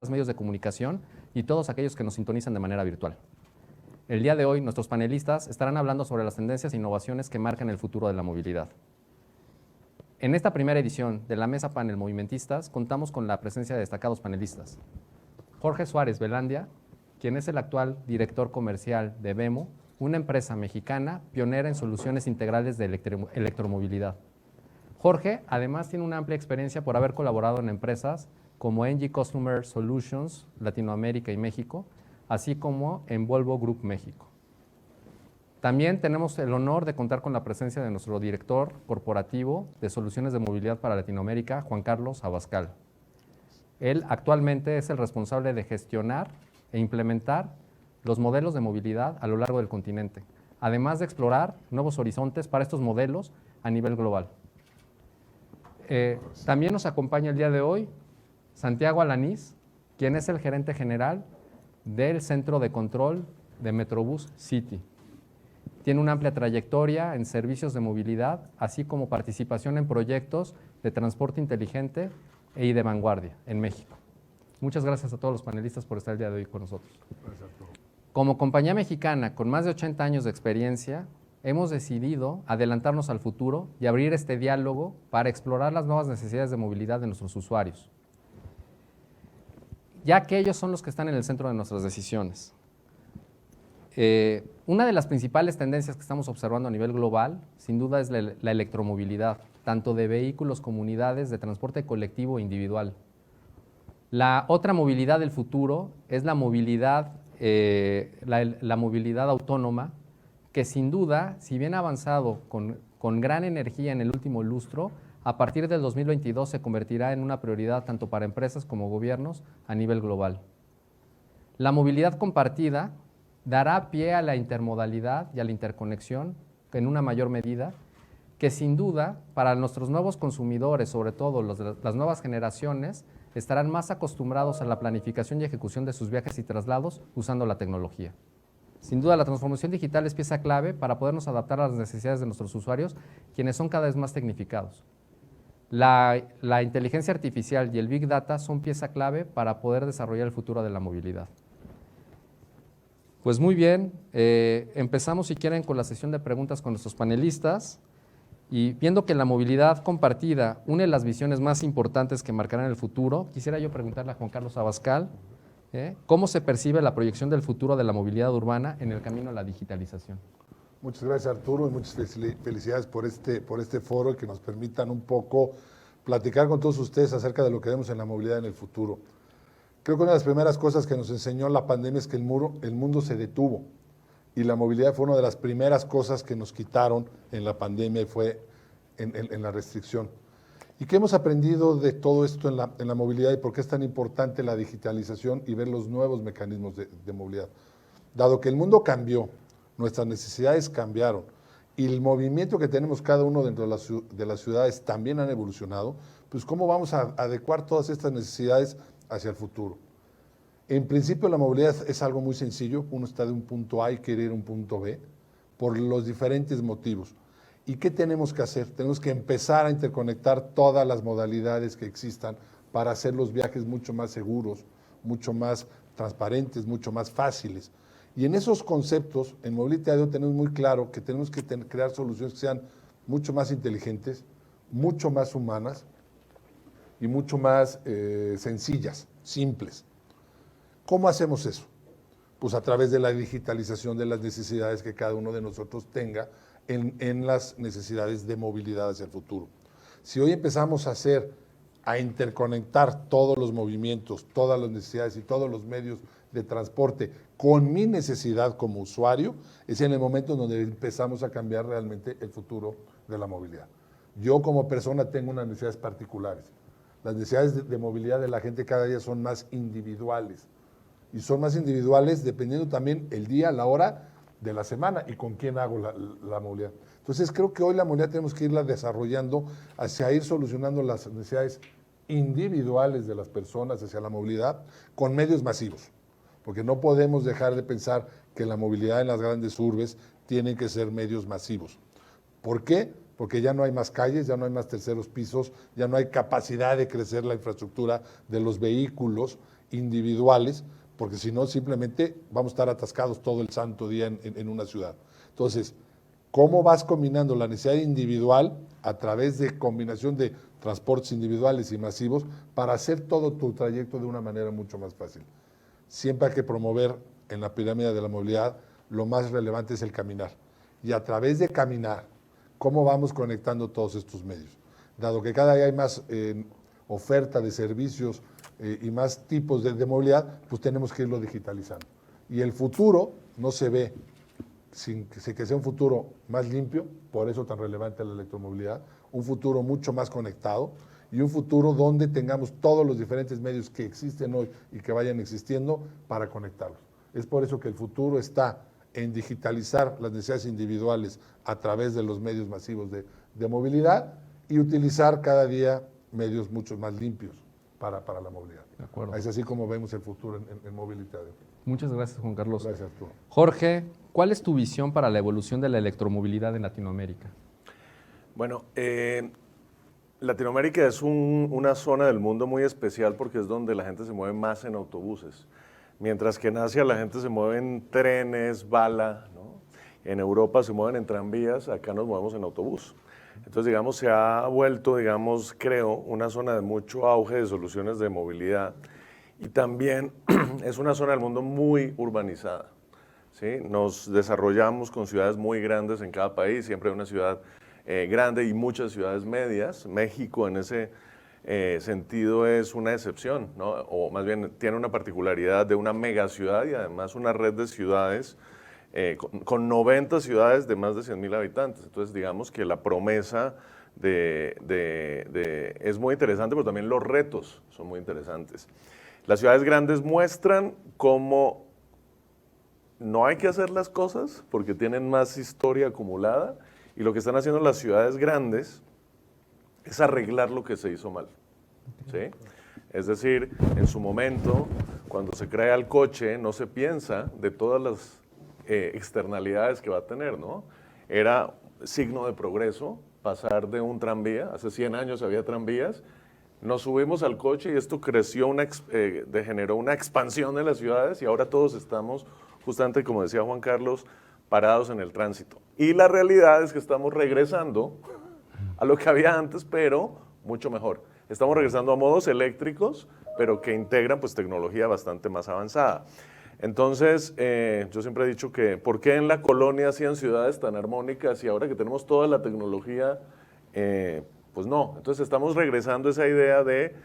los medios de comunicación y todos aquellos que nos sintonizan de manera virtual. El día de hoy, nuestros panelistas estarán hablando sobre las tendencias e innovaciones que marcan el futuro de la movilidad. En esta primera edición de la Mesa Panel Movimentistas, contamos con la presencia de destacados panelistas. Jorge Suárez Velandia, quien es el actual director comercial de Vemo, una empresa mexicana pionera en soluciones integrales de electromovilidad. Jorge, además, tiene una amplia experiencia por haber colaborado en empresas como Engie Customer Solutions, Latinoamérica y México, así como en Volvo Group México. También tenemos el honor de contar con la presencia de nuestro director corporativo de Soluciones de Movilidad para Latinoamérica, Juan Carlos Abascal. Él actualmente es el responsable de gestionar e implementar los modelos de movilidad a lo largo del continente, además de explorar nuevos horizontes para estos modelos a nivel global. También nos acompaña el día de hoy Santiago Alanís, quien es el gerente general del Centro de Control de Metrobús City. Tiene una amplia trayectoria en servicios de movilidad, así como participación en proyectos de transporte inteligente y de vanguardia en México. Muchas gracias a todos los panelistas por estar el día de hoy con nosotros. Como compañía mexicana con más de 80 años de experiencia, hemos decidido adelantarnos al futuro y abrir este diálogo para explorar las nuevas necesidades de movilidad de nuestros usuarios, ya que ellos son los que están en el centro de nuestras decisiones. Una de las principales tendencias que estamos observando a nivel global, sin duda, es la electromovilidad, tanto de vehículos como unidades de transporte colectivo e individual. La otra movilidad del futuro es la movilidad, la movilidad autónoma, que sin duda, si bien ha avanzado con gran energía en el último lustro, a partir del 2022 se convertirá en una prioridad tanto para empresas como gobiernos a nivel global. La movilidad compartida dará pie a la intermodalidad y a la interconexión en una mayor medida, que sin duda para nuestros nuevos consumidores, sobre todo las nuevas generaciones, estarán más acostumbrados a la planificación y ejecución de sus viajes y traslados usando la tecnología. Sin duda, la transformación digital es pieza clave para podernos adaptar a las necesidades de nuestros usuarios, quienes son cada vez más tecnificados. La inteligencia artificial y el Big Data son pieza clave para poder desarrollar el futuro de la movilidad. Pues muy bien, empezamos si quieren con la sesión de preguntas con nuestros panelistas y viendo que la movilidad compartida une las visiones más importantes que marcarán el futuro, quisiera yo preguntarle a Juan Carlos Abascal, ¿cómo se percibe la proyección del futuro de la movilidad urbana en el camino a la digitalización? Muchas gracias, Arturo, y muchas felicidades por este foro que nos permitan un poco platicar con todos ustedes acerca de lo que vemos en la movilidad en el futuro. Creo que una de las primeras cosas que nos enseñó la pandemia es que el mundo se detuvo y la movilidad fue una de las primeras cosas que nos quitaron en la pandemia y fue en la restricción. ¿Y qué hemos aprendido de todo esto en la movilidad y por qué es tan importante la digitalización y ver los nuevos mecanismos de movilidad? Dado que el mundo cambió, nuestras necesidades cambiaron y el movimiento que tenemos cada uno dentro de las ciudades también han evolucionado, pues ¿cómo vamos a adecuar todas estas necesidades hacia el futuro? En principio la movilidad es algo muy sencillo, uno está de un punto A y quiere ir a un punto B por los diferentes motivos. ¿Y qué tenemos que hacer? Tenemos que empezar a interconectar todas las modalidades que existan para hacer los viajes mucho más seguros, mucho más transparentes, mucho más fáciles. Y en esos conceptos, en Mobility IO tenemos muy claro que tenemos que crear soluciones que sean mucho más inteligentes, mucho más humanas y mucho más sencillas, simples. ¿Cómo hacemos eso? Pues a través de la digitalización de las necesidades que cada uno de nosotros tenga en las necesidades de movilidad hacia el futuro. Si hoy empezamos a interconectar todos los movimientos, todas las necesidades y todos los medios de transporte con mi necesidad como usuario, es en el momento donde empezamos a cambiar realmente el futuro de la movilidad. Yo como persona tengo unas necesidades particulares. Las necesidades de movilidad de la gente cada día son más individuales. Y son más individuales dependiendo también el día, la hora de la semana y con quién hago la movilidad. Entonces creo que hoy la movilidad tenemos que irla desarrollando hacia ir solucionando las necesidades individuales de las personas hacia la movilidad con medios masivos. Porque no podemos dejar de pensar que la movilidad en las grandes urbes tiene que ser medios masivos. ¿Por qué? Porque ya no hay más calles, ya no hay más terceros pisos, ya no hay capacidad de crecer la infraestructura de los vehículos individuales, porque si no simplemente vamos a estar atascados todo el santo día en una ciudad. Entonces, ¿cómo vas combinando la necesidad individual a través de combinación de transportes individuales y masivos para hacer todo tu trayecto de una manera mucho más fácil? Siempre hay que promover en la pirámide de la movilidad, lo más relevante es el caminar. Y a través de caminar, ¿cómo vamos conectando todos estos medios? Dado que cada día hay más oferta de servicios y más tipos de movilidad, pues tenemos que irlo digitalizando. Y el futuro no se ve sin que sea un futuro más limpio, por eso tan relevante la electromovilidad, un futuro mucho más conectado y un futuro donde tengamos todos los diferentes medios que existen hoy y que vayan existiendo para conectarlos. Es por eso que el futuro está en digitalizar las necesidades individuales a través de los medios masivos de movilidad y utilizar cada día medios mucho más limpios para la movilidad. De acuerdo. Es así como vemos el futuro en movilidad. Muchas gracias, Juan Carlos. Gracias, Arturo. Jorge, ¿cuál es tu visión para la evolución de la electromovilidad en Latinoamérica? Bueno, Latinoamérica es una zona del mundo muy especial porque es donde la gente se mueve más en autobuses. Mientras que en Asia la gente se mueve en trenes, bala, ¿no? En Europa se mueven en tranvías, acá nos movemos en autobús. Entonces, digamos, se ha vuelto, digamos, creo, una zona de mucho auge de soluciones de movilidad. Y también es una zona del mundo muy urbanizada, ¿sí? Nos desarrollamos con ciudades muy grandes en cada país, siempre hay una ciudad grande y muchas ciudades medias. México en ese sentido es una excepción, ¿no? O más bien tiene una particularidad de una megaciudad y además una red de ciudades con 90 ciudades de más de 100,000 habitantes. Entonces, digamos que la promesa es muy interesante, pero también los retos son muy interesantes. Las ciudades grandes muestran cómo no hay que hacer las cosas porque tienen más historia acumulada y lo que están haciendo las ciudades grandes es arreglar lo que se hizo mal, ¿sí? Es decir, en su momento, cuando se crea el coche, no se piensa de todas las externalidades que va a tener, ¿no? Era signo de progreso pasar de un tranvía, hace 100 años había tranvías, nos subimos al coche y esto creció, generó una expansión de las ciudades y ahora todos estamos, justamente como decía Juan Carlos, parados en el tránsito. Y la realidad es que estamos regresando a lo que había antes, pero mucho mejor. Estamos regresando a modos eléctricos, pero que integran pues tecnología bastante más avanzada. Entonces, yo siempre he dicho que, ¿por qué en la colonia hacían ciudades tan armónicas y ahora que tenemos toda la tecnología, pues no? Entonces estamos regresando a esa idea de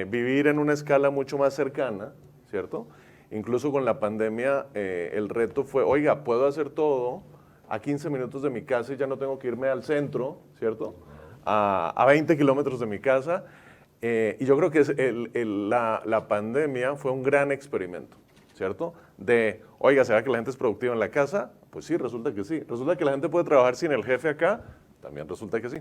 vivir en una escala mucho más cercana, ¿cierto? Incluso con la pandemia, el reto fue, oiga, puedo hacer todo a 15 minutos de mi casa y ya no tengo que irme al centro, ¿cierto? A 20 kilómetros de mi casa. Y yo creo que la pandemia fue un gran experimento, ¿cierto? De, oiga, ¿será que la gente es productiva en la casa? Pues sí, resulta que sí. Resulta que la gente puede trabajar sin el jefe acá, también resulta que sí.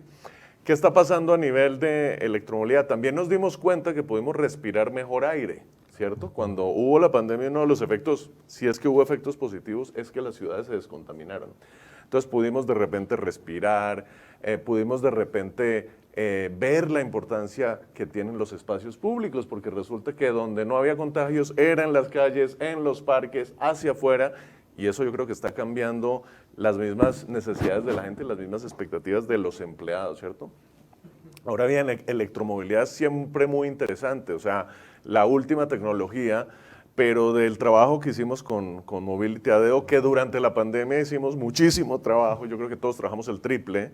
¿Qué está pasando a nivel de electromovilidad? También nos dimos cuenta que pudimos respirar mejor aire, ¿cierto? Cuando hubo la pandemia, uno de los efectos, si es que hubo efectos positivos, es que las ciudades se descontaminaron. Entonces pudimos de repente respirar, pudimos de repente ver la importancia que tienen los espacios públicos, porque resulta que donde no había contagios era en las calles, en los parques, hacia afuera, y eso yo creo que está cambiando las mismas necesidades de la gente, las mismas expectativas de los empleados, ¿cierto? Ahora bien, electromovilidad es siempre muy interesante, o sea, la última tecnología, pero del trabajo que hicimos con Mobility ADO, que durante la pandemia hicimos muchísimo trabajo, yo creo que todos trabajamos el triple,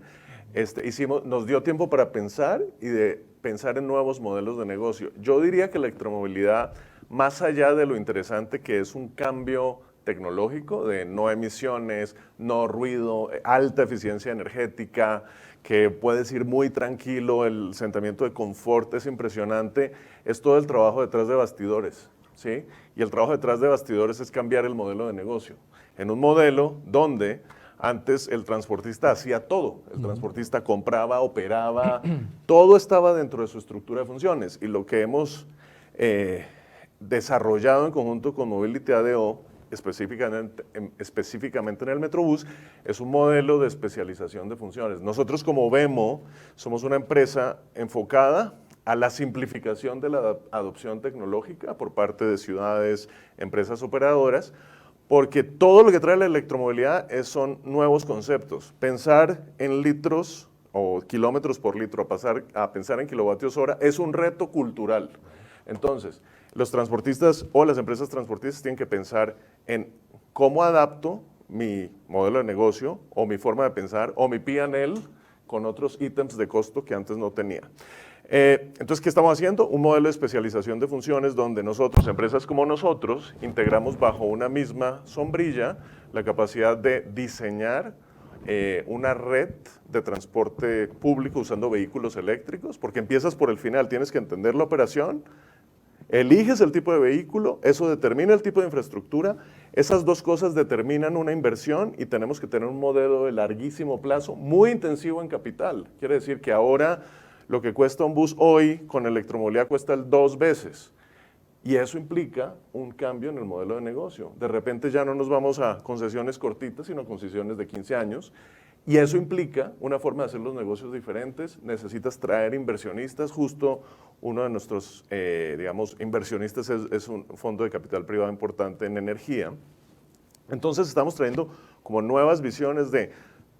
nos dio tiempo para pensar y de pensar en nuevos modelos de negocio. Yo diría que la electromovilidad, más allá de lo interesante que es un cambio tecnológico de no emisiones, no ruido, alta eficiencia energética, que puedes ir muy tranquilo, el sentimiento de confort es impresionante, es todo el trabajo detrás de bastidores, ¿sí? Y el trabajo detrás de bastidores es cambiar el modelo de negocio. En un modelo donde antes el transportista hacía todo, el transportista compraba, operaba, todo estaba dentro de su estructura de funciones. Y lo que hemos desarrollado en conjunto con Mobility ADO, específicamente en el Metrobús, es un modelo de especialización de funciones. Nosotros como Vemo somos una empresa enfocada a la simplificación de la adopción tecnológica por parte de ciudades, empresas operadoras, porque todo lo que trae la electromovilidad son nuevos conceptos. Pensar en litros o kilómetros por litro a pensar en kilovatios hora es un reto cultural. Entonces, los transportistas o las empresas transportistas tienen que pensar en cómo adapto mi modelo de negocio o mi forma de pensar o mi P&L con otros ítems de costo que antes no tenía. Entonces, ¿qué estamos haciendo? Un modelo de especialización de funciones donde nosotros, empresas como nosotros, integramos bajo una misma sombrilla la capacidad de diseñar una red de transporte público usando vehículos eléctricos, porque empiezas por el final, tienes que entender la operación, eliges el tipo de vehículo, eso determina el tipo de infraestructura, esas dos cosas determinan una inversión y tenemos que tener un modelo de larguísimo plazo, muy intensivo en capital. Quiere decir que ahora lo que cuesta un bus hoy con electromovilidad cuesta el 2 veces. Y eso implica un cambio en el modelo de negocio. De repente ya no nos vamos a concesiones cortitas, sino concesiones de 15 años. Y eso implica una forma de hacer los negocios diferentes. Necesitas traer inversionistas. Justo uno de nuestros, digamos, inversionistas es un fondo de capital privado importante en energía. Entonces estamos trayendo como nuevas visiones de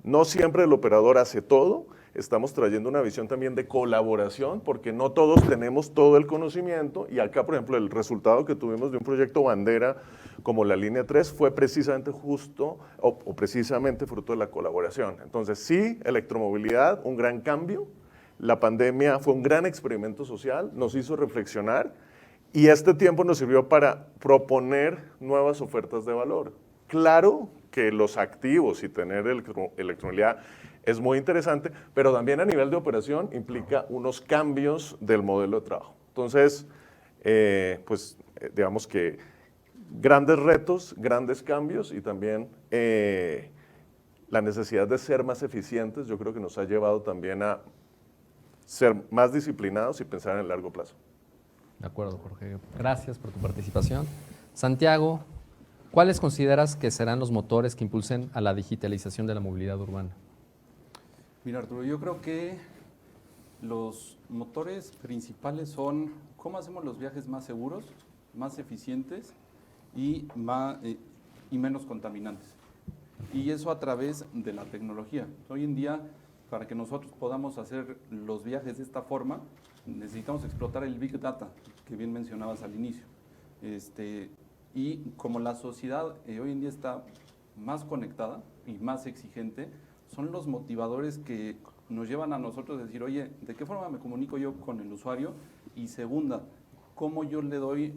no siempre el operador hace todo. Estamos trayendo una visión también de colaboración, porque no todos tenemos todo el conocimiento, y acá, por ejemplo, el resultado que tuvimos de un proyecto bandera como la línea 3 fue precisamente precisamente fruto de la colaboración. Entonces, sí, electromovilidad, un gran cambio, la pandemia fue un gran experimento social, nos hizo reflexionar, y este tiempo nos sirvió para proponer nuevas ofertas de valor. Claro que los activos y tener electromovilidad es muy interesante, pero también a nivel de operación implica unos cambios del modelo de trabajo. Entonces, digamos que grandes retos, grandes cambios y también la necesidad de ser más eficientes, yo creo que nos ha llevado también a ser más disciplinados y pensar en el largo plazo. De acuerdo, Jorge. Gracias por tu participación. Santiago, ¿cuáles consideras que serán los motores que impulsen a la digitalización de la movilidad urbana? Mira, Arturo, yo creo que los motores principales son cómo hacemos los viajes más seguros, más eficientes y menos contaminantes. Y eso a través de la tecnología. Hoy en día, para que nosotros podamos hacer los viajes de esta forma, necesitamos explotar el Big Data, que bien mencionabas al inicio. Y como la sociedad hoy en día está más conectada y más exigente, son los motivadores que nos llevan a nosotros a decir, oye, ¿de qué forma me comunico yo con el usuario? Y segunda, ¿cómo yo le doy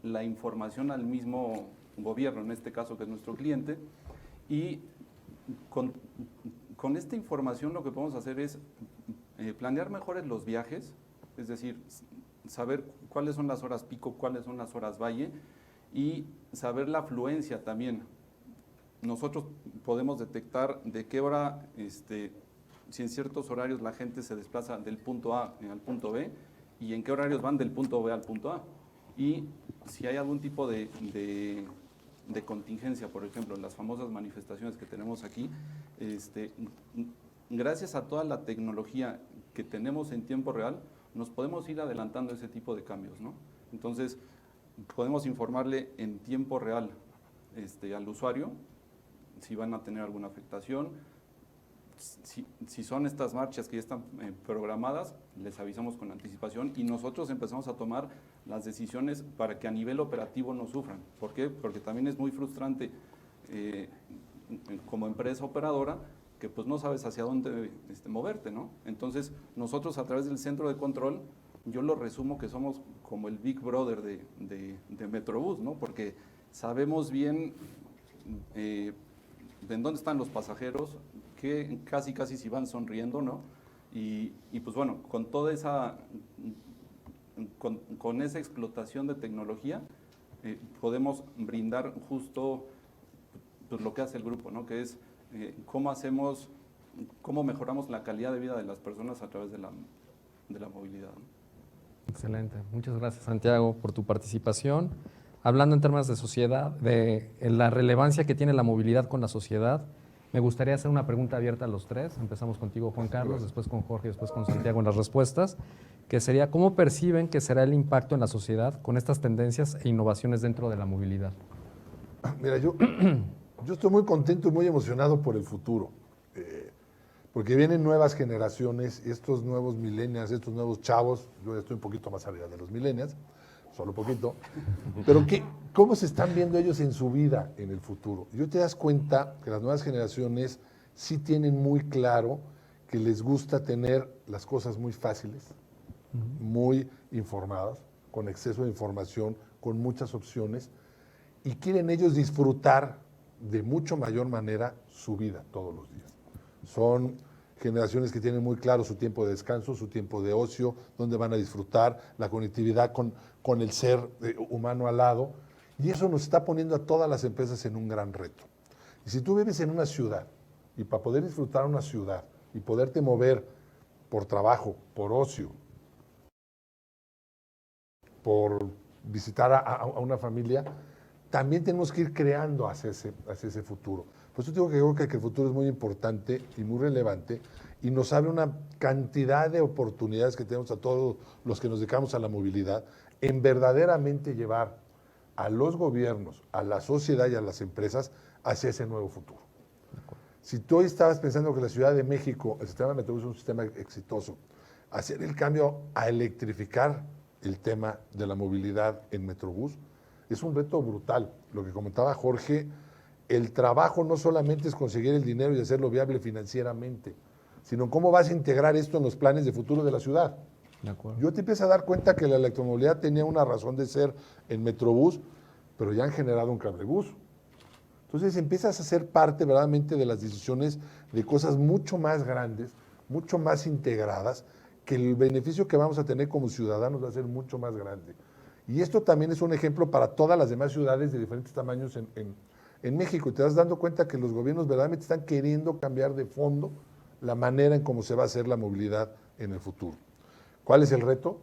la información al mismo gobierno, en este caso que es nuestro cliente? Y con esta información lo que podemos hacer es planear mejores los viajes, es decir, saber cuáles son las horas pico, cuáles son las horas valle y saber la afluencia también. Nosotros podemos detectar de qué hora, si en ciertos horarios la gente se desplaza del punto A al punto B y en qué horarios van del punto B al punto A. Y si hay algún tipo de contingencia, por ejemplo, las famosas manifestaciones que tenemos aquí, gracias a toda la tecnología que tenemos en tiempo real, nos podemos ir adelantando ese tipo de cambios, ¿no? Entonces, podemos informarle en tiempo real al usuario si van a tener alguna afectación. Si son estas marchas que ya están programadas, les avisamos con anticipación y nosotros empezamos a tomar las decisiones para que a nivel operativo no sufran. ¿Por qué? Porque también es muy frustrante como empresa operadora que pues no sabes hacia dónde moverte, ¿no? Entonces, nosotros a través del centro de control, yo lo resumo que somos como el Big Brother de Metrobús, ¿no? Porque sabemos bien en dónde están los pasajeros, que casi si van sonriendo, ¿no? Y pues bueno, con toda esa, con esa explotación de tecnología, podemos brindar justo pues, lo que hace el grupo, ¿no? Que es cómo mejoramos la calidad de vida de las personas a través de la movilidad, ¿no? Excelente. Muchas gracias, Santiago, por tu participación. Hablando en términos de sociedad, de la relevancia que tiene la movilidad con la sociedad, Me gustaría hacer una pregunta abierta a los tres. Empezamos contigo, Juan Carlos, después con Jorge, después con Santiago en las respuestas, que sería, ¿cómo perciben que será el impacto en la sociedad con estas tendencias e innovaciones dentro de la movilidad? Mira, yo estoy muy contento y muy emocionado por el futuro, porque vienen nuevas generaciones, estos nuevos millennials, estos nuevos chavos, yo ya estoy un poquito más arriba de los millennials, solo poquito, pero ¿cómo se están viendo ellos en su vida en el futuro? Yo te das cuenta que las nuevas generaciones sí tienen muy claro que les gusta tener las cosas muy fáciles, muy informadas, con exceso de información, con muchas opciones, y quieren ellos disfrutar de mucho mayor manera su vida todos los días. Son generaciones que tienen muy claro su tiempo de descanso, su tiempo de ocio, dónde van a disfrutar, la conectividad con el ser humano al lado, y eso nos está poniendo a todas las empresas en un gran reto. Y si tú vives en una ciudad, y para poder disfrutar una ciudad, y poderte mover por trabajo, por ocio, por visitar a una familia, también tenemos que ir creando hacia ese futuro. Por eso digo que creo que el futuro es muy importante y muy relevante y nos abre una cantidad de oportunidades que tenemos a todos los que nos dedicamos a la movilidad en verdaderamente llevar a los gobiernos, a la sociedad y a las empresas hacia ese nuevo futuro. Si tú hoy estabas pensando que la Ciudad de México, el sistema de Metrobús es un sistema exitoso, hacer el cambio a electrificar el tema de la movilidad en Metrobús es un reto brutal. Lo que comentaba Jorge, el trabajo no solamente es conseguir el dinero y hacerlo viable financieramente, sino cómo vas a integrar esto en los planes de futuro de la ciudad. De acuerdo. Yo te empiezo a dar cuenta que la electromovilidad tenía una razón de ser en Metrobús, pero ya han generado un cablebús. Entonces empiezas a ser parte verdaderamente de las decisiones de cosas mucho más grandes, mucho más integradas, que el beneficio que vamos a tener como ciudadanos va a ser mucho más grande. Y esto también es un ejemplo para todas las demás ciudades de diferentes tamaños en México. Y te vas dando cuenta que los gobiernos verdaderamente están queriendo cambiar de fondo la manera en cómo se va a hacer la movilidad en el futuro. ¿Cuál es el reto?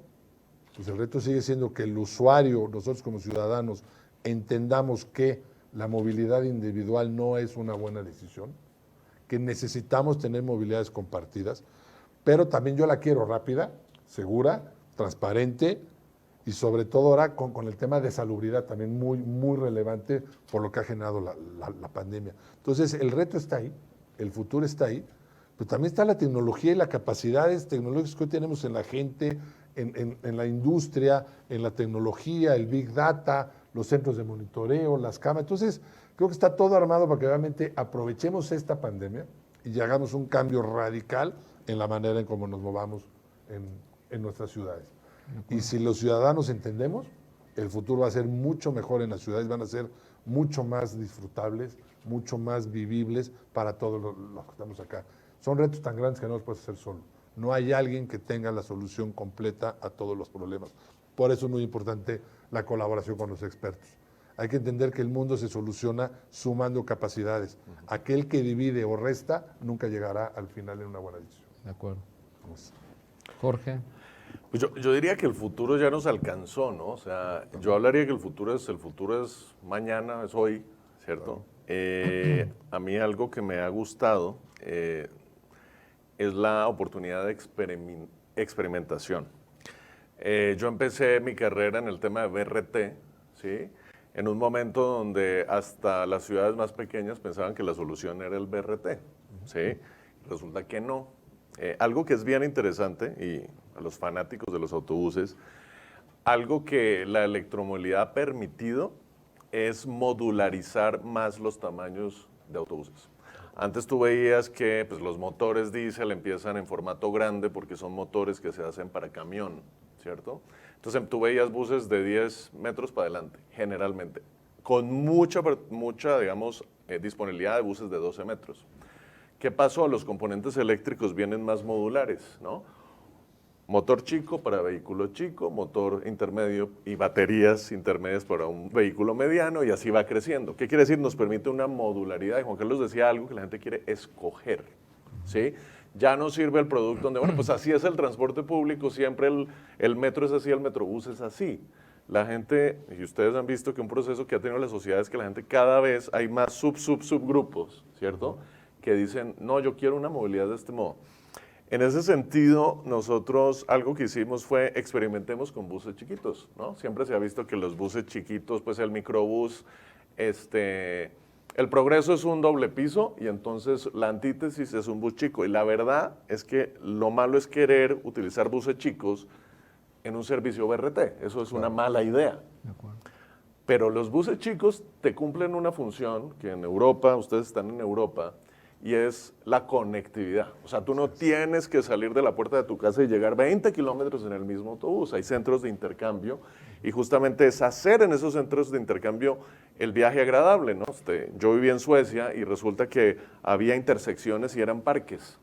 Pues el reto sigue siendo que el usuario, nosotros como ciudadanos, entendamos que la movilidad individual no es una buena decisión, que necesitamos tener movilidades compartidas, pero también yo la quiero rápida, segura, transparente y sobre todo ahora con el tema de salubridad también muy relevante por lo que ha generado la pandemia. Entonces el reto está ahí, el futuro está ahí, pero también está la tecnología y las capacidades tecnológicas que hoy tenemos en la gente, en la industria, en la tecnología, el Big Data, los centros de monitoreo, las cámaras. Entonces, creo que está todo armado para que realmente aprovechemos esta pandemia y hagamos un cambio radical en la manera en cómo nos movamos en nuestras ciudades. Y si los ciudadanos entendemos, el futuro va a ser mucho mejor en las ciudades, van a ser mucho más disfrutables, mucho más vivibles para todos los que estamos acá. Son retos tan grandes que no los puedes hacer solo. No hay alguien que tenga la solución completa a todos los problemas. Por eso es muy importante la colaboración con los expertos. Hay que entender que el mundo se soluciona sumando capacidades. Aquel que divide o resta nunca llegará al final en una buena decisión. De acuerdo. Jorge. Pues yo diría que el futuro ya nos alcanzó, ¿no? O sea, yo hablaría que el futuro es mañana, es hoy, ¿cierto? A mí algo que me ha gustado es la oportunidad de experimentación. Yo empecé mi carrera en el tema de BRT, ¿sí? En un momento donde hasta las ciudades más pequeñas pensaban que la solución era el BRT, ¿sí? Resulta que no. Algo que es bien interesante, y a los fanáticos de los autobuses, algo que la electromovilidad ha permitido es modularizar más los tamaños de autobuses. Antes tú veías que pues, los motores diésel empiezan en formato grande porque son motores que se hacen para camión, ¿cierto? Entonces tú veías buses de 10 metros para adelante, generalmente, con mucha digamos, disponibilidad de buses de 12 metros. ¿Qué pasó? Los componentes eléctricos vienen más modulares, ¿no? Motor chico para vehículo chico, motor intermedio y baterías intermedias para un vehículo mediano y así va creciendo. ¿Qué quiere decir? Nos permite una modularidad. Y Juan Carlos decía algo que la gente quiere escoger, ¿sí? Ya no sirve el producto donde, bueno, pues así es el transporte público, siempre el metro es así, el metrobús es así. La gente, y ustedes han visto que un proceso que ha tenido la sociedad es que la gente cada vez hay más subgrupos, ¿cierto? que dicen, no, yo quiero una movilidad de este modo. En ese sentido, nosotros algo que hicimos fue experimentemos con buses chiquitos, ¿no? Siempre se ha visto que los buses chiquitos, pues el microbús, el progreso es un doble piso y entonces la antítesis es un bus chico. Y la verdad es que lo malo es querer utilizar buses chicos en un servicio BRT. Eso es una mala idea. De acuerdo. Pero los buses chicos te cumplen una función que en Europa, ustedes están en Europa, y es la conectividad. O sea, tú no tienes que salir de la puerta de tu casa y llegar 20 kilómetros en el mismo autobús. Hay centros de intercambio y justamente es hacer en esos centros de intercambio el viaje agradable, ¿no? Yo viví en Suecia y resulta que había intersecciones y eran parques.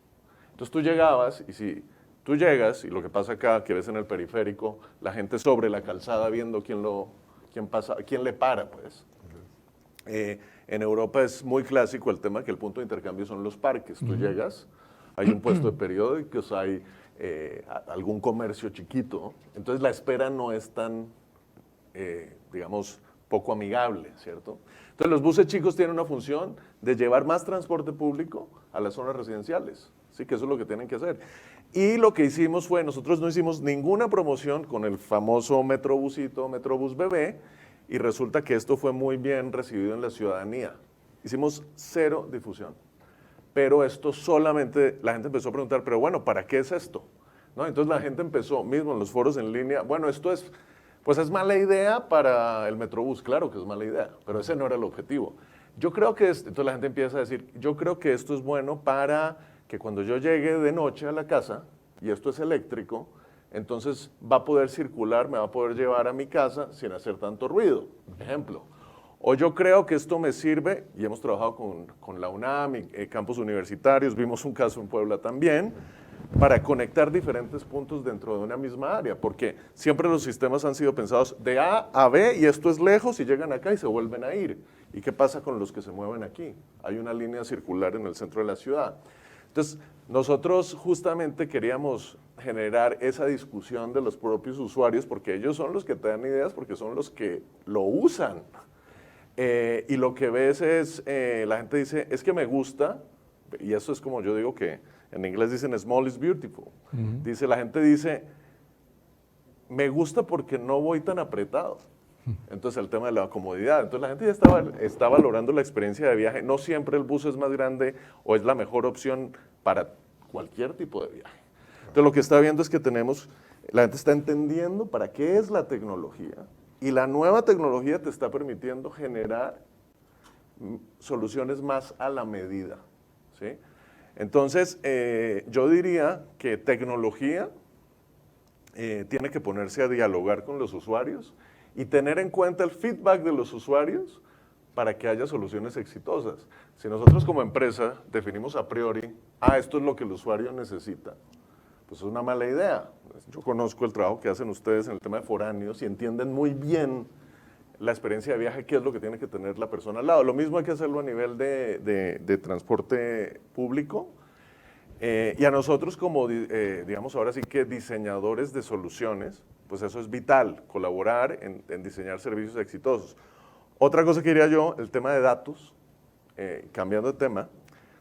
Entonces tú llegabas y si tú llegas, y lo que pasa acá, que ves en el periférico, la gente sobre la calzada viendo quién pasa, quién le para, pues. En Europa es muy clásico el tema que el punto de intercambio son los parques. Tú llegas, hay un puesto de periódicos, hay algún comercio chiquito, entonces la espera no es tan, digamos, poco amigable, ¿cierto? Entonces los buses chicos tienen una función de llevar más transporte público a las zonas residenciales, ¿sí? Que eso es lo que tienen que hacer. Y lo que hicimos fue, nosotros no hicimos ninguna promoción con el famoso Metrobusito, Metrobús bebé, y resulta que esto fue muy bien recibido en la ciudadanía. Hicimos cero difusión. Pero esto solamente, la gente empezó a preguntar, pero bueno, ¿para qué es esto? ¿No? Entonces la gente empezó, mismo en los foros en línea, bueno, esto es, pues es mala idea para el Metrobús, claro que es mala idea, pero ese no era el objetivo. Yo creo que, entonces la gente empieza a decir, yo creo que esto es bueno para que cuando yo llegue de noche a la casa, y esto es eléctrico, entonces va a poder circular, me va a poder llevar a mi casa sin hacer tanto ruido, ejemplo. O yo creo que esto me sirve, y hemos trabajado con la UNAM y campus universitarios, vimos un caso en Puebla también, para conectar diferentes puntos dentro de una misma área, porque siempre los sistemas han sido pensados de A a B y esto es lejos y llegan acá y se vuelven a ir. ¿Y qué pasa con los que se mueven aquí? Hay una línea circular en el centro de la ciudad. Entonces, nosotros justamente queríamos generar esa discusión de los propios usuarios, porque ellos son los que te dan ideas, porque son los que lo usan. Y lo que ves es, la gente dice, es que me gusta, y eso es como yo digo que en inglés dicen small is beautiful. Dice, la gente dice, me gusta porque no voy tan apretado. Entonces el tema de la comodidad. Entonces la gente ya está valorando la experiencia de viaje. No siempre el bus es más grande o es la mejor opción para cualquier tipo de viaje. Entonces lo que está viendo es que la gente está entendiendo para qué es la tecnología y la nueva tecnología te está permitiendo generar soluciones más a la medida, ¿sí? Entonces yo diría que tecnología tiene que ponerse a dialogar con los usuarios y tener en cuenta el feedback de los usuarios para que haya soluciones exitosas. Si nosotros como empresa definimos a priori, esto es lo que el usuario necesita, pues es una mala idea. Yo conozco el trabajo que hacen ustedes en el tema de foráneos y entienden muy bien la experiencia de viaje, qué es lo que tiene que tener la persona al lado. Lo mismo hay que hacerlo a nivel de transporte público. Y a nosotros como, digamos ahora sí que diseñadores de soluciones, pues eso es vital, colaborar en diseñar servicios exitosos. Otra cosa que diría yo, el tema de datos, cambiando de tema,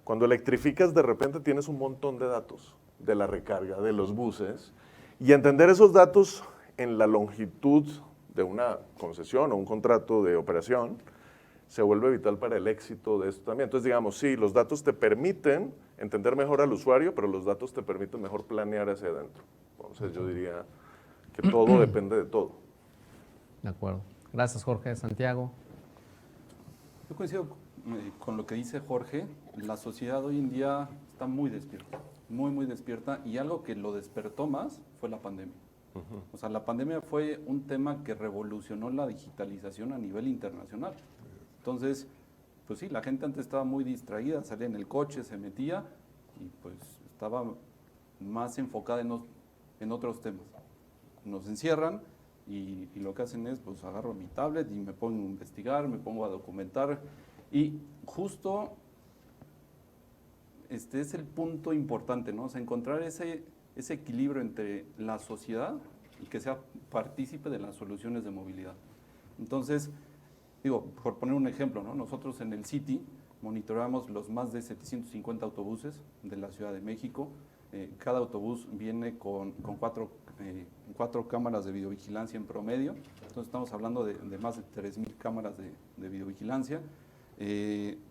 cuando electrificas de repente tienes un montón de datos de la recarga, de los buses, y entender esos datos en la longitud de una concesión o un contrato de operación, se vuelve vital para el éxito de esto también. Entonces, digamos, sí, los datos te permiten entender mejor al usuario, pero los datos te permiten mejor planear hacia adentro. Entonces, yo diría que todo depende de todo. De acuerdo. Gracias, Jorge. Santiago. Yo coincido con lo que dice Jorge. La sociedad hoy en día está muy despierta, muy despierta, y algo que lo despertó más fue la pandemia. O sea, la pandemia fue un tema que revolucionó la digitalización a nivel internacional. Entonces, pues sí, la gente antes estaba muy distraída, salía en el coche, se metía y pues estaba más enfocada en otros temas. Nos encierran y lo que hacen es, pues agarro mi tablet y me pongo a investigar, me pongo a documentar, y justo este es el punto importante, ¿no? O sea, encontrar ese equilibrio entre la sociedad y que sea partícipe de las soluciones de movilidad. Entonces, digo, por poner un ejemplo, ¿no? Nosotros en el City monitoreamos los más de 750 autobuses de la Ciudad de México. Cada autobús viene con cuatro cámaras de videovigilancia en promedio. Entonces estamos hablando de más de 3,000 cámaras de videovigilancia,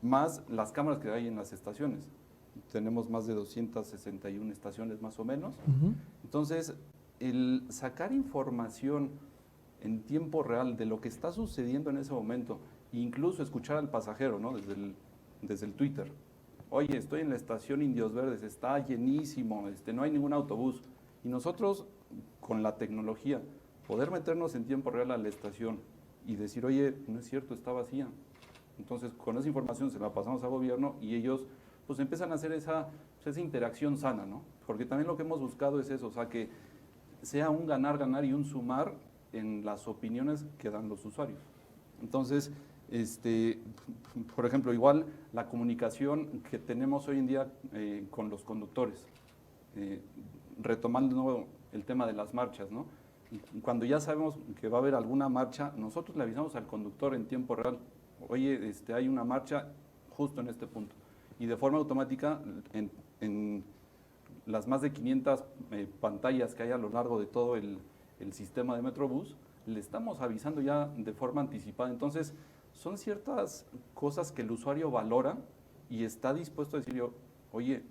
más las cámaras que hay en las estaciones. Tenemos más de 261 estaciones más o menos. Entonces, el sacar información en tiempo real de lo que está sucediendo en ese momento, incluso escuchar al pasajero, ¿no? desde el Twitter. Oye, estoy en la estación Indios Verdes, está llenísimo, no hay ningún autobús. Y nosotros, con la tecnología, poder meternos en tiempo real a la estación y decir, oye, no es cierto, está vacía. Entonces, con esa información se la pasamos al gobierno y ellos pues empiezan a hacer esa interacción sana, ¿no? Porque también lo que hemos buscado es eso, o sea, que sea un ganar y un sumar en las opiniones que dan los usuarios. Entonces, por ejemplo, igual la comunicación que tenemos hoy en día con los conductores, retomando de nuevo el tema de las marchas, ¿no? Cuando ya sabemos que va a haber alguna marcha, nosotros le avisamos al conductor en tiempo real, oye, hay una marcha justo en este punto. Y de forma automática, en las más de 500 pantallas que hay a lo largo de todo el sistema de Metrobús, le estamos avisando ya de forma anticipada. Entonces, son ciertas cosas que el usuario valora y está dispuesto a decir, oye,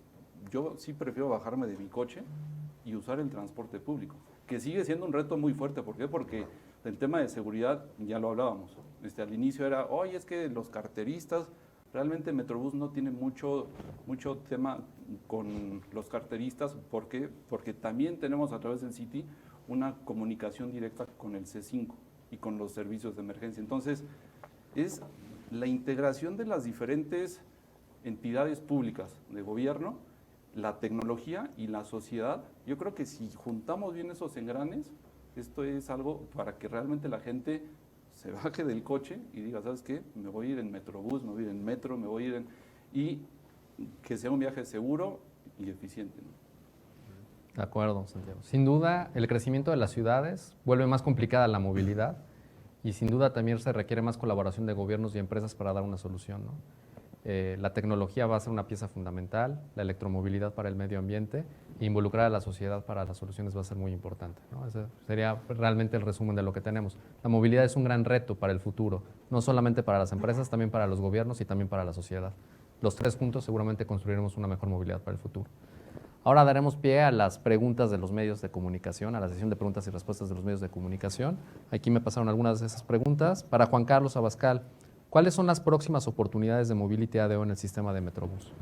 yo sí prefiero bajarme de mi coche y usar el transporte público, que sigue siendo un reto muy fuerte. ¿Por qué? Porque el tema de seguridad, ya lo hablábamos, al inicio era, oye, es que los carteristas, realmente Metrobús no tiene mucho tema con los carteristas. ¿Por qué? Porque también tenemos a través del City una comunicación directa con el C5 y con los servicios de emergencia. Entonces, es la integración de las diferentes entidades públicas de gobierno, la tecnología y la sociedad. Yo creo que si juntamos bien esos engranes, esto es algo para que realmente la gente se baje del coche y diga, ¿sabes qué? Me voy a ir en Metrobús, me voy a ir en metro, me voy a ir en... Y que sea un viaje seguro y eficiente, ¿no? De acuerdo, Santiago. Sin duda, el crecimiento de las ciudades vuelve más complicada la movilidad y sin duda también se requiere más colaboración de gobiernos y empresas para dar una solución, ¿no? La tecnología va a ser una pieza fundamental, la electromovilidad para el medio ambiente e involucrar a la sociedad para las soluciones va a ser muy importante, ¿no? Ese sería realmente el resumen de lo que tenemos. La movilidad es un gran reto para el futuro, no solamente para las empresas, también para los gobiernos y también para la sociedad. Los tres juntos seguramente construiremos una mejor movilidad para el futuro. Ahora daremos pie a las preguntas de los medios de comunicación, a la sesión de preguntas y respuestas de los medios de comunicación. Aquí me pasaron algunas de esas preguntas. Para Juan Carlos Abascal, ¿cuáles son las próximas oportunidades de Mobility ADO en el sistema de Metrobús?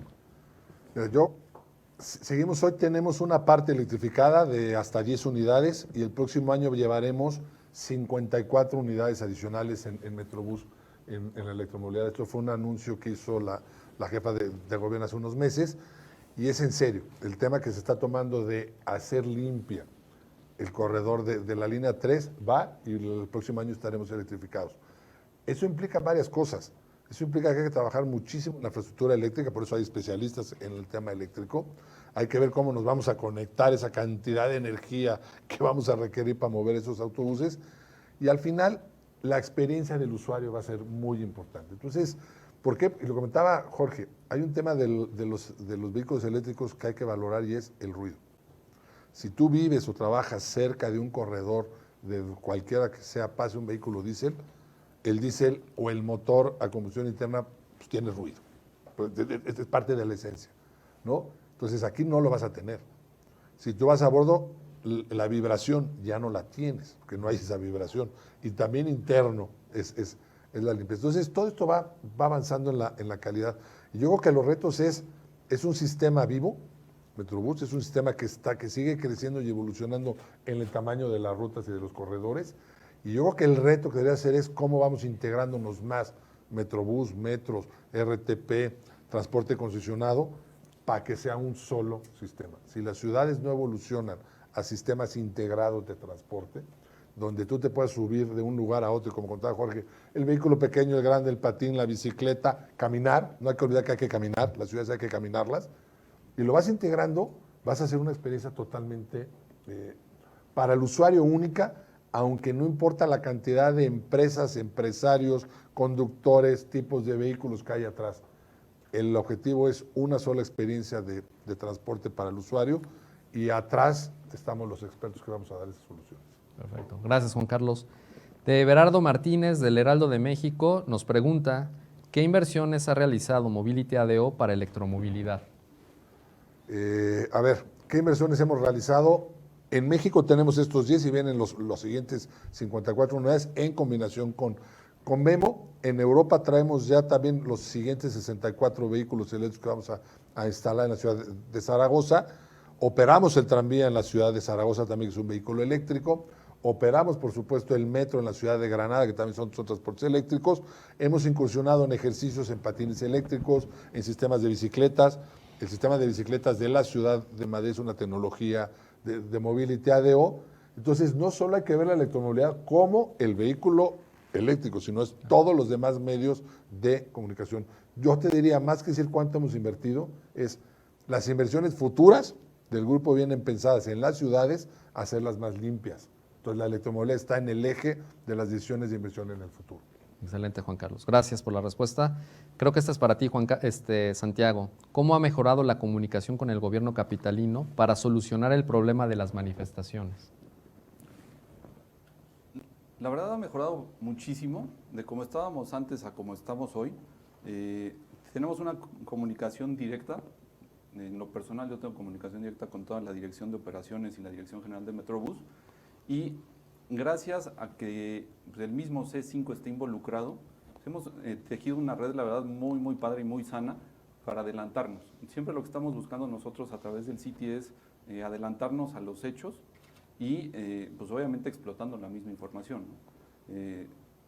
Seguimos hoy, tenemos una parte electrificada de hasta 10 unidades y el próximo año llevaremos 54 unidades adicionales en Metrobús en la electromovilidad. Esto fue un anuncio que hizo la jefa de gobierno hace unos meses y es en serio. El tema que se está tomando de hacer limpia el corredor de la línea 3 va y el próximo año estaremos electrificados. Eso implica varias cosas. Eso implica que hay que trabajar muchísimo en la infraestructura eléctrica, por eso hay especialistas en el tema eléctrico. Hay que ver cómo nos vamos a conectar esa cantidad de energía que vamos a requerir para mover esos autobuses. Y al final, la experiencia del usuario va a ser muy importante. Entonces, ¿por qué? Y lo comentaba Jorge, hay un tema de los vehículos eléctricos que hay que valorar y es el ruido. Si tú vives o trabajas cerca de un corredor de cualquiera que sea, pase un vehículo diésel, el diésel o el motor a combustión interna pues, tiene ruido. Es parte de la esencia, ¿no? Entonces aquí no lo vas a tener. Si tú vas a bordo, la vibración ya no la tienes, porque no hay esa vibración. Y también interno es la limpieza. Entonces todo esto va avanzando en la calidad. Y yo creo que los retos es un sistema vivo. Metrobús es un sistema que sigue creciendo y evolucionando en el tamaño de las rutas y de los corredores. Y yo creo que el reto que debería hacer es cómo vamos integrándonos más Metrobús, metros, RTP, transporte concesionado, para que sea un solo sistema. Si las ciudades no evolucionan a sistemas integrados de transporte, donde tú te puedas subir de un lugar a otro, y como contaba Jorge, el vehículo pequeño, el grande, el patín, la bicicleta, caminar, no hay que olvidar que hay que caminar, las ciudades hay que caminarlas, y lo vas integrando, vas a hacer una experiencia totalmente para el usuario única, aunque no importa la cantidad de empresas, empresarios, conductores, tipos de vehículos que hay atrás. El objetivo es una sola experiencia de transporte para el usuario y atrás estamos los expertos que vamos a dar esas soluciones. Perfecto. Gracias, Juan Carlos. De Berardo Martínez, del Heraldo de México, nos pregunta, ¿qué inversiones ha realizado Mobility ADO para electromovilidad? A ver, ¿qué inversiones hemos realizado? En México tenemos estos 10 y vienen los siguientes 54 unidades en combinación con Memo. En Europa traemos ya también los siguientes 64 vehículos eléctricos que vamos a instalar en la ciudad de Zaragoza. Operamos el tranvía en la ciudad de Zaragoza también, que es un vehículo eléctrico. Operamos, por supuesto, el metro en la ciudad de Granada, que también son transportes eléctricos. Hemos incursionado en ejercicios en patines eléctricos, en sistemas de bicicletas. El sistema de bicicletas de la ciudad de Madrid es una tecnología de Mobility ADO. Entonces, no solo hay que ver la electromovilidad como el vehículo eléctrico, sino es todos los demás medios de comunicación. Yo te diría, más que decir cuánto hemos invertido, es las inversiones futuras del grupo vienen pensadas en las ciudades, hacerlas más limpias. Entonces, la electromovilidad está en el eje de las decisiones de inversión en el futuro. Excelente, Juan Carlos. Gracias por la respuesta. Creo que esta es para ti, Santiago. ¿Cómo ha mejorado la comunicación con el gobierno capitalino para solucionar el problema de las manifestaciones? La verdad ha mejorado muchísimo de cómo estábamos antes a cómo estamos hoy. Tenemos una comunicación directa. En lo personal yo tengo comunicación directa con toda la dirección de operaciones y la dirección general de Metrobús. Y gracias a que el mismo C5 esté involucrado, hemos tejido una red, la verdad, muy, muy padre y muy sana para adelantarnos. Siempre lo que estamos buscando nosotros a través del City es adelantarnos a los hechos y pues obviamente explotando la misma información, ¿no?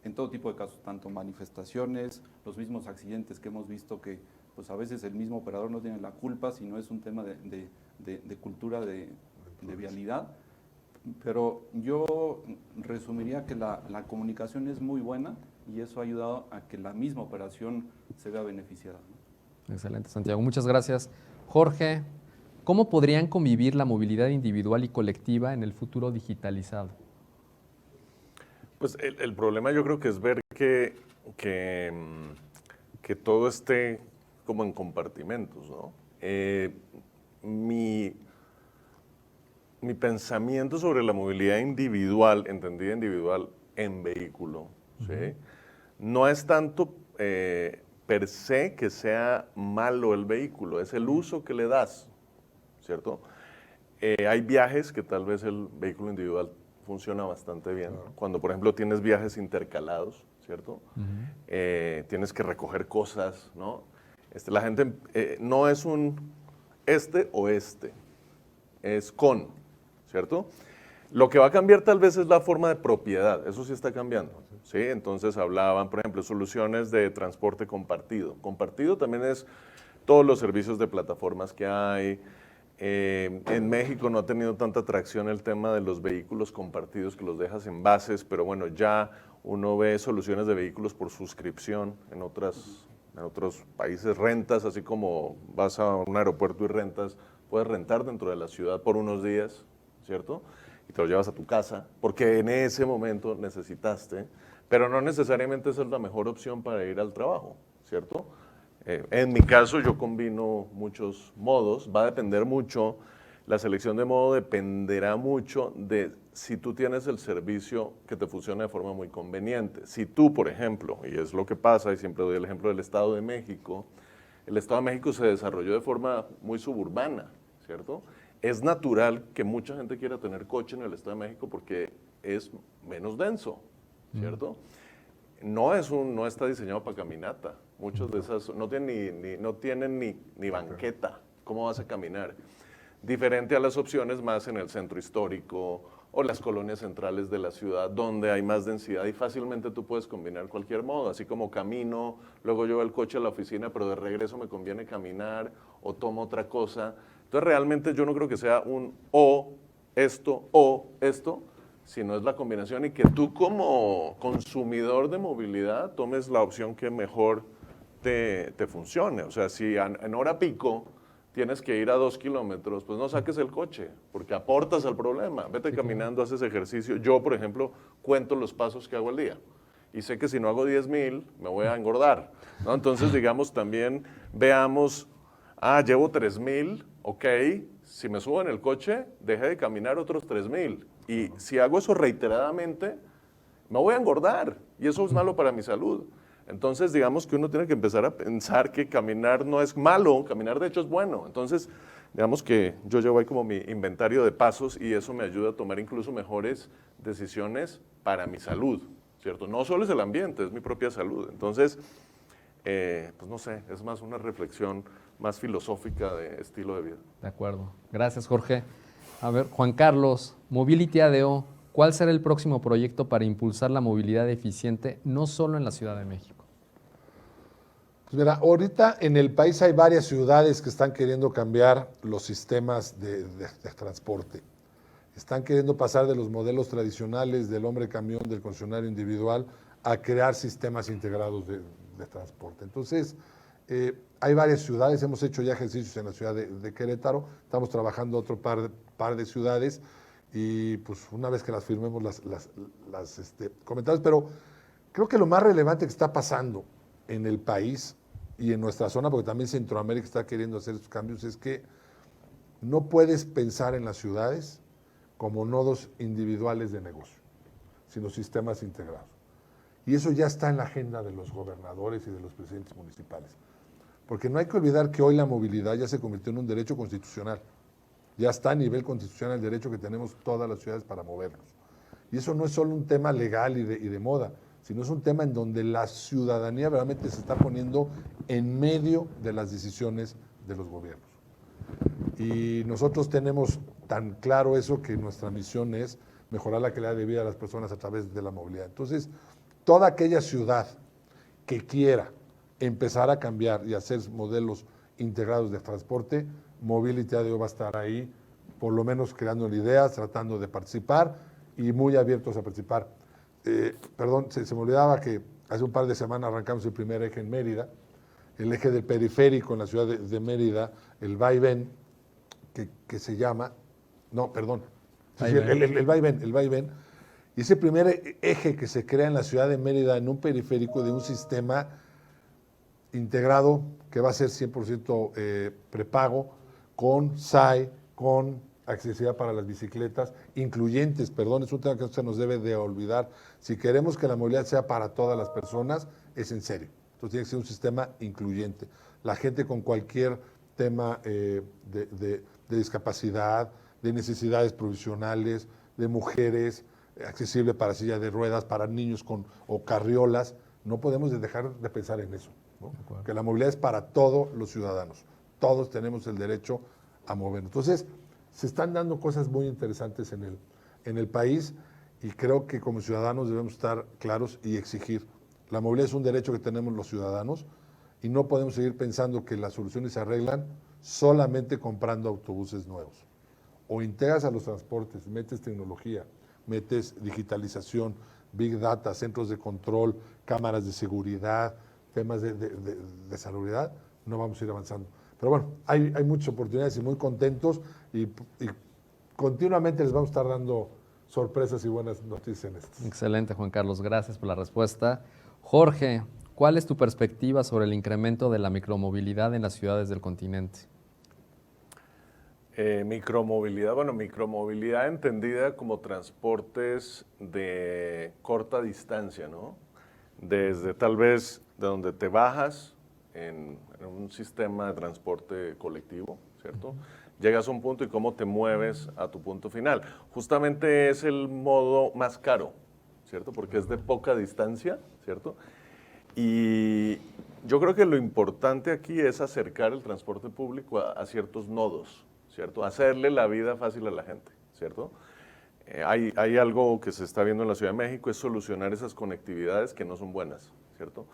En todo tipo de casos, tanto manifestaciones, los mismos accidentes que hemos visto que pues a veces el mismo operador no tiene la culpa, sino es un tema de cultura de vialidad. Pero yo resumiría que la comunicación es muy buena y eso ha ayudado a que la misma operación se vea beneficiada, ¿no? Excelente, Santiago. Muchas gracias. Jorge, ¿cómo podrían convivir la movilidad individual y colectiva en el futuro digitalizado? Pues el problema yo creo que es ver que todo esté como en compartimentos, ¿no? Mi pensamiento sobre la movilidad individual, entendida individual en vehículo, ¿sí? No es tanto per se que sea malo el vehículo, es el uso que le das, ¿cierto? Hay viajes que tal vez el vehículo individual funciona bastante bien. Cuando, por ejemplo, tienes viajes intercalados, ¿cierto? Tienes que recoger cosas, ¿no? La gente no es un o es con, ¿cierto? Lo que va a cambiar tal vez es la forma de propiedad, eso sí está cambiando, ¿sí? Entonces hablaban, por ejemplo, soluciones de transporte compartido. Compartido también es todos los servicios de plataformas que hay. En México no ha tenido tanta atracción el tema de los vehículos compartidos que los dejas en bases, pero bueno, ya uno ve soluciones de vehículos por suscripción en otros países, rentas, así como vas a un aeropuerto y rentas, puedes rentar dentro de la ciudad por unos días, ¿cierto? Y te lo llevas a tu casa, porque en ese momento necesitaste, pero no necesariamente esa es la mejor opción para ir al trabajo, ¿cierto? En mi caso yo combino muchos modos, va a depender mucho, la selección de modo dependerá mucho de si tú tienes el servicio que te funciona de forma muy conveniente. Si tú, por ejemplo, y es lo que pasa, y siempre doy el ejemplo del Estado de México, el Estado de México se desarrolló de forma muy suburbana, ¿cierto? Es natural que mucha gente quiera tener coche en el Estado de México porque es menos denso, ¿cierto? No está diseñado para caminata. Muchas de esas no tienen ni banqueta. ¿Cómo vas a caminar? Diferente a las opciones más en el centro histórico o las colonias centrales de la ciudad, donde hay más densidad y fácilmente tú puedes combinar cualquier modo, así como camino, luego llevo el coche a la oficina, pero de regreso me conviene caminar o tomo otra cosa. Entonces realmente yo no creo que sea un o esto, sino es la combinación y que tú como consumidor de movilidad tomes la opción que mejor te funcione. O sea, si en hora pico tienes que ir a 2 kilómetros, pues no saques el coche, porque aportas al problema. Vete caminando, haces ejercicio. Yo, por ejemplo, cuento los pasos que hago al día. Y sé que si no hago 10,000, me voy a engordar, ¿no? Entonces, digamos, también veamos, llevo 3,000, ok, si me subo en el coche, deje de caminar otros 3,000. Y si hago eso reiteradamente, me voy a engordar y eso es malo para mi salud. Entonces, digamos que uno tiene que empezar a pensar que caminar no es malo, caminar de hecho es bueno. Entonces, digamos que yo llevo ahí como mi inventario de pasos y eso me ayuda a tomar incluso mejores decisiones para mi salud, ¿cierto? No solo es el ambiente, es mi propia salud. Entonces, pues no sé, es más una reflexión más filosófica de estilo de vida. De acuerdo. Gracias, Jorge. A ver, Juan Carlos, Mobility ADO, ¿cuál será el próximo proyecto para impulsar la movilidad eficiente no solo en la Ciudad de México? Pues mira, ahorita en el país hay varias ciudades que están queriendo cambiar los sistemas de transporte. Están queriendo pasar de los modelos tradicionales del hombre camión, del concesionario individual, a crear sistemas integrados de transporte. Entonces, hay varias ciudades, hemos hecho ya ejercicios en la ciudad de Querétaro, estamos trabajando otro par de ciudades y pues una vez que las firmemos las comentamos, pero creo que lo más relevante que está pasando en el país y en nuestra zona, porque también Centroamérica está queriendo hacer estos cambios, es que no puedes pensar en las ciudades como nodos individuales de negocio, sino sistemas integrados. Y eso ya está en la agenda de los gobernadores y de los presidentes municipales. Porque no hay que olvidar que hoy la movilidad ya se convirtió en un derecho constitucional. Ya está a nivel constitucional el derecho que tenemos todas las ciudades para movernos. Y eso no es solo un tema legal y de moda, sino es un tema en donde la ciudadanía realmente se está poniendo en medio de las decisiones de los gobiernos. Y nosotros tenemos tan claro eso que nuestra misión es mejorar la calidad de vida de las personas a través de la movilidad. Entonces, toda aquella ciudad que quiera empezar a cambiar y hacer modelos integrados de transporte, Mobility ADO va a estar ahí, por lo menos creando ideas, tratando de participar y muy abiertos a participar. Perdón, se me olvidaba que hace un par de semanas arrancamos el primer eje en Mérida, el eje del periférico en la ciudad de Mérida, el vaivén, que se llama, no, perdón, el vaivén, y ese primer eje que se crea en la ciudad de Mérida en un periférico de un sistema integrado que va a ser 100% prepago, con SAI, con accesibilidad para las bicicletas, incluyentes, perdón, es un tema que no se nos debe de olvidar. Si queremos que la movilidad sea para todas las personas, es en serio. Entonces tiene que ser un sistema incluyente. La gente con cualquier tema de discapacidad, de necesidades provisionales, de mujeres, accesible para silla de ruedas, para niños o carriolas, no podemos dejar de pensar en eso, ¿no? Que la movilidad es para todos los ciudadanos. Todos tenemos el derecho a movernos. Entonces, se están dando cosas muy interesantes en el país y creo que como ciudadanos debemos estar claros y exigir. La movilidad es un derecho que tenemos los ciudadanos y no podemos seguir pensando que las soluciones se arreglan solamente comprando autobuses nuevos. O integras a los transportes, metes tecnología, metes digitalización, big data, centros de control, cámaras de seguridad, temas de salubridad, no vamos a ir avanzando. Pero bueno, hay muchas oportunidades y muy contentos y continuamente les vamos a estar dando sorpresas y buenas noticias en esto. Excelente, Juan Carlos. Gracias por la respuesta. Jorge, ¿cuál es tu perspectiva sobre el incremento de la micromovilidad en las ciudades del continente? Micromovilidad, bueno, micromovilidad entendida como transportes de corta distancia, ¿no? Desde tal vez de donde te bajas en un sistema de transporte colectivo, ¿cierto? Llegas a un punto y cómo te mueves a tu punto final. Justamente es el modo más caro, ¿cierto? Porque es de poca distancia, ¿cierto? Y yo creo que lo importante aquí es acercar el transporte público a ciertos nodos, ¿cierto? Hacerle la vida fácil a la gente, ¿cierto? Hay algo que se está viendo en la Ciudad de México, es solucionar esas conectividades que no son buenas, ¿cierto?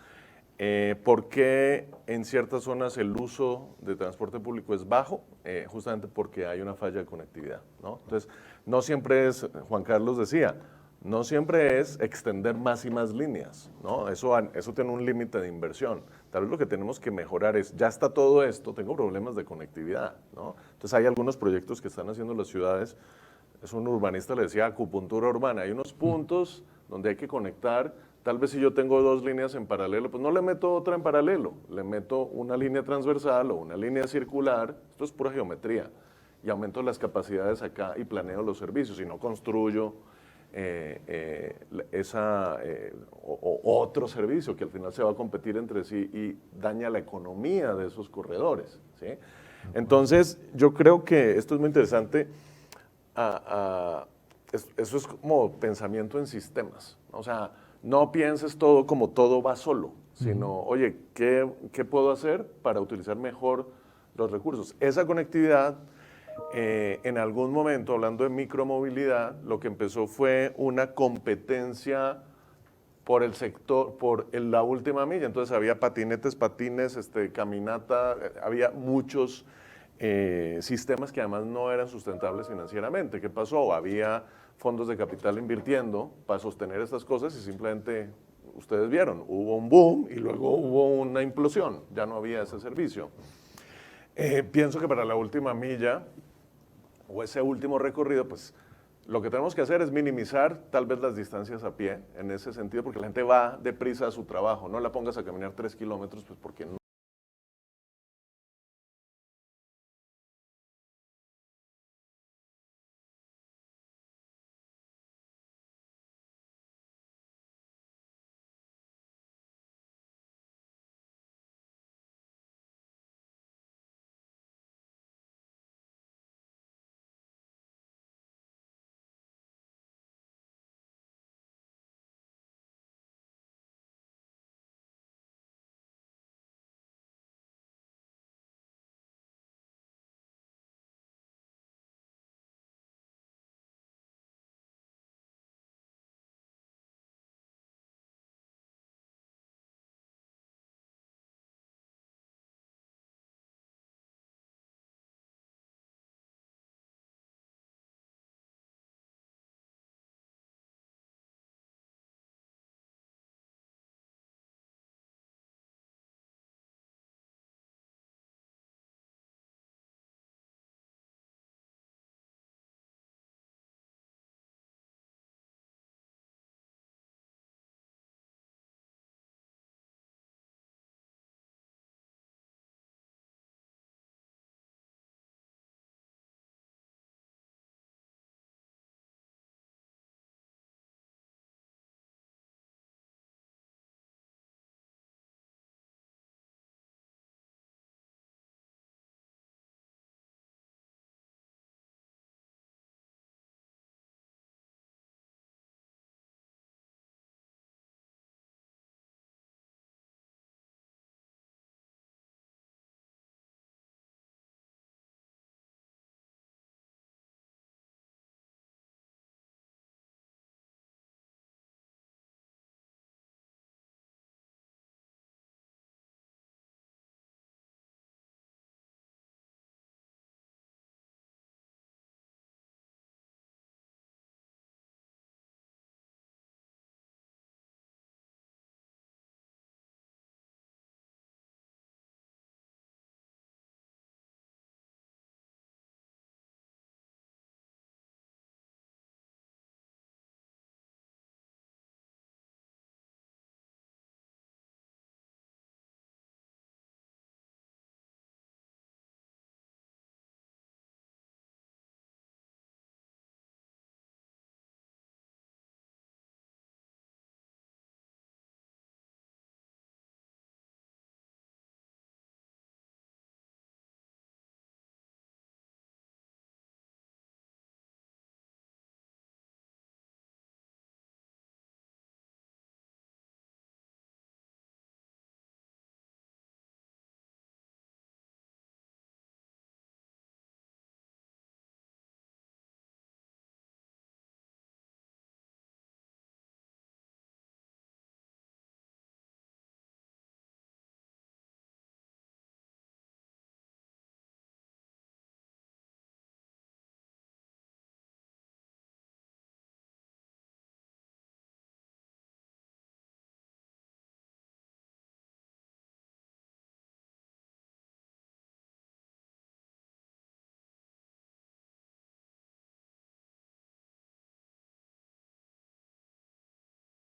¿Por qué en ciertas zonas el uso de transporte público es bajo? Justamente porque hay una falla de conectividad, ¿no? Entonces, no siempre es, Juan Carlos decía, no siempre es extender más y más líneas, ¿no? Eso tiene un límite de inversión. Tal vez lo que tenemos que mejorar es, ya está todo esto, tengo problemas de conectividad, ¿no? Entonces hay algunos proyectos que están haciendo las ciudades, es un urbanista le decía acupuntura urbana, hay unos puntos donde hay que conectar Tal vez si yo tengo 2 líneas en paralelo, pues no le meto otra en paralelo, le meto una línea transversal o una línea circular, esto es pura geometría, y aumento las capacidades acá y planeo los servicios, y no construyo otro servicio que al final se va a competir entre sí y daña la economía de esos corredores, ¿sí? Entonces, yo creo que esto es muy interesante. Eso es como pensamiento en sistemas, ¿no? O sea, no pienses todo como todo va solo, sino, oye, ¿qué puedo hacer para utilizar mejor los recursos? Esa conectividad, en algún momento, hablando de micromovilidad, lo que empezó fue una competencia por el sector, la última milla. Entonces había patinetes, patines, caminata, había muchos sistemas que además no eran sustentables financieramente. ¿Qué pasó? Había fondos de capital invirtiendo para sostener estas cosas y simplemente, ustedes vieron, hubo un boom y luego hubo una implosión, ya no había ese servicio. Pienso que para la última milla o ese último recorrido, pues lo que tenemos que hacer es minimizar tal vez las distancias a pie en ese sentido, porque la gente va deprisa a su trabajo, no la pongas a caminar 3 kilómetros, pues porque no